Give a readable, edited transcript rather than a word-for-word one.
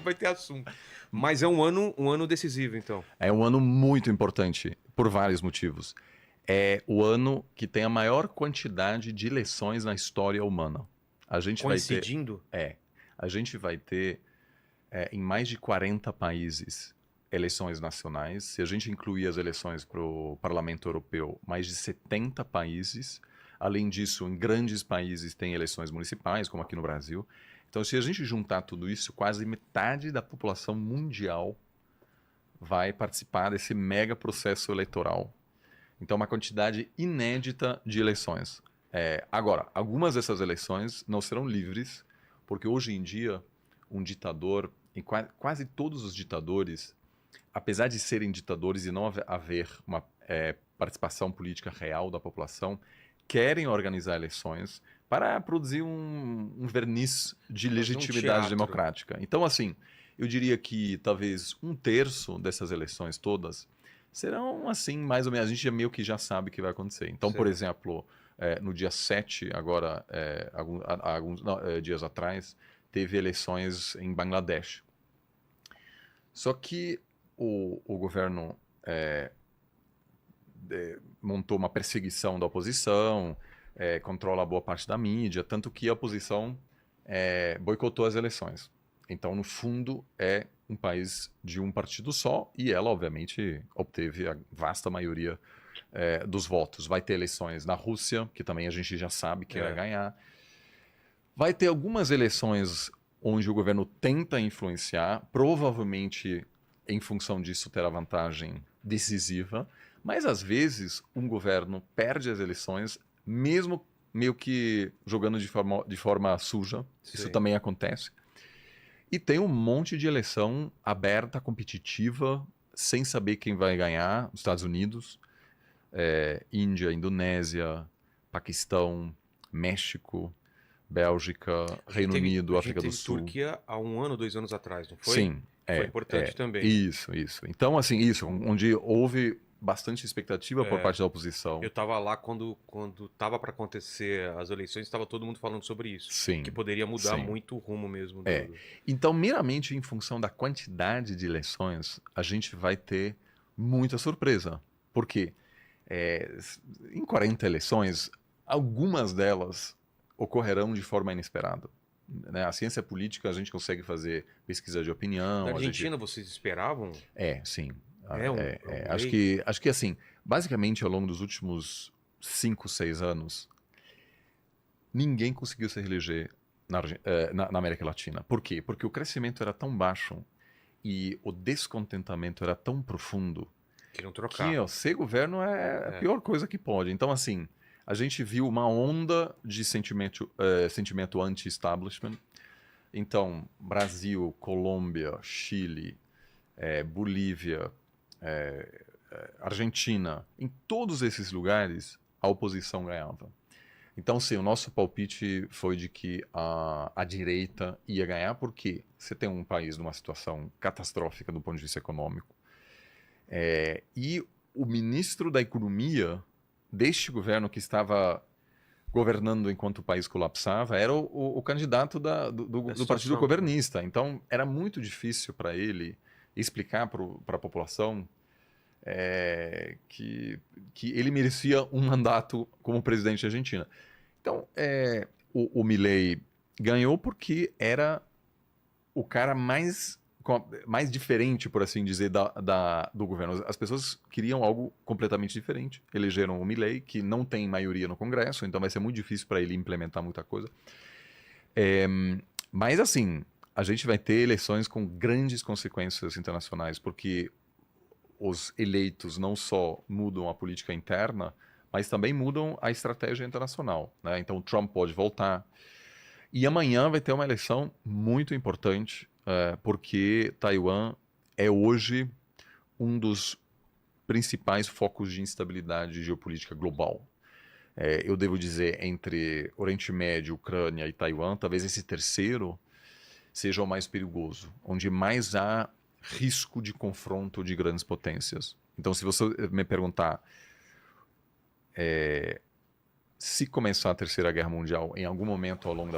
vai ter assunto. Mas é um ano decisivo, então. É um ano muito importante, por vários motivos. É o ano que tem a maior quantidade de eleições na história humana. A gente Coincidindo? a gente vai ter em mais de 40 países eleições nacionais. Se a gente incluir as eleições para o Parlamento Europeu, mais de 70 países. Além disso, em grandes países tem eleições municipais, como aqui no Brasil. Então, se a gente juntar tudo isso, quase metade da população mundial vai participar desse mega processo eleitoral. Então, uma quantidade inédita de eleições. Agora, algumas dessas eleições não serão livres, porque hoje em dia, um ditador, e quase todos os ditadores, apesar de serem ditadores e não haver uma participação política real da população, querem organizar eleições para produzir um verniz de legitimidade democrática. Então, assim, eu diria que talvez 1/3 dessas eleições todas serão, assim, mais ou menos, a gente meio que já sabe o que vai acontecer. Então, por exemplo, no dia 7, agora, alguns dias atrás, teve eleições em Bangladesh. Só que o governo montou uma perseguição da oposição, controla boa parte da mídia, tanto que a oposição boicotou as eleições. Então, no fundo, é um país de um partido só e ela, obviamente, obteve a vasta maioria dos votos. Vai ter eleições na Rússia, que também a gente já sabe que vai ganhar. Vai ter algumas eleições onde o governo tenta influenciar, provavelmente em função disso terá vantagem decisiva, mas às vezes um governo perde as eleições, mesmo meio que jogando de forma suja. Sim. Isso também acontece. E tem um monte de eleição aberta, competitiva, sem saber quem vai ganhar, nos Estados Unidos, Índia, Indonésia, Paquistão, México, Bélgica, Reino Unido, África do Sul. Turquia há 1 ano, 2 anos atrás, não foi? Sim. Foi importante também. Isso. Então, assim, onde houve bastante expectativa por parte da oposição. Eu estava lá quando estava para acontecer as eleições, estava todo mundo falando sobre isso. Sim. Que poderia mudar muito o rumo mesmo. Então, meramente em função da quantidade de eleições, a gente vai ter muita surpresa. Por quê? Em 40 eleições, algumas delas ocorrerão de forma inesperada. A ciência política, a gente consegue fazer pesquisa de opinião. Na Argentina, vocês esperavam? Sim. Acho que assim, basicamente ao longo dos últimos 5, 6 anos, ninguém conseguiu se reeleger na América Latina. Por quê? Porque o crescimento era tão baixo e o descontentamento era tão profundo que ser governo é a pior coisa que pode. Então, assim, a gente viu uma onda de sentimento anti-establishment. Então, Brasil, Colômbia, Chile, Bolívia, Argentina, em todos esses lugares a oposição ganhava. Então, sim, o nosso palpite foi de que a direita ia ganhar, porque você tem um país numa situação catastrófica do ponto de vista econômico, e o ministro da Economia deste governo que estava governando enquanto o país colapsava era o candidato do partido governista. Então, era muito difícil para ele explicar para a população que ele merecia um mandato como presidente da Argentina. Então, o Milei ganhou porque era o cara mais diferente, por assim dizer, do governo. As pessoas queriam algo completamente diferente. Elegeram o Milei, que não tem maioria no Congresso, então vai ser muito difícil para ele implementar muita coisa. Mas, assim, a gente vai ter eleições com grandes consequências internacionais, porque os eleitos não só mudam a política interna, mas também mudam a estratégia internacional, né? Então, o Trump pode voltar. E amanhã vai ter uma eleição muito importante, porque Taiwan é hoje um dos principais focos de instabilidade geopolítica global. Eu devo dizer, entre Oriente Médio, Ucrânia e Taiwan, talvez esse terceiro seja o mais perigoso, onde mais há risco de confronto de grandes potências. Então, se você me perguntar se começar a Terceira Guerra Mundial em algum momento ao longo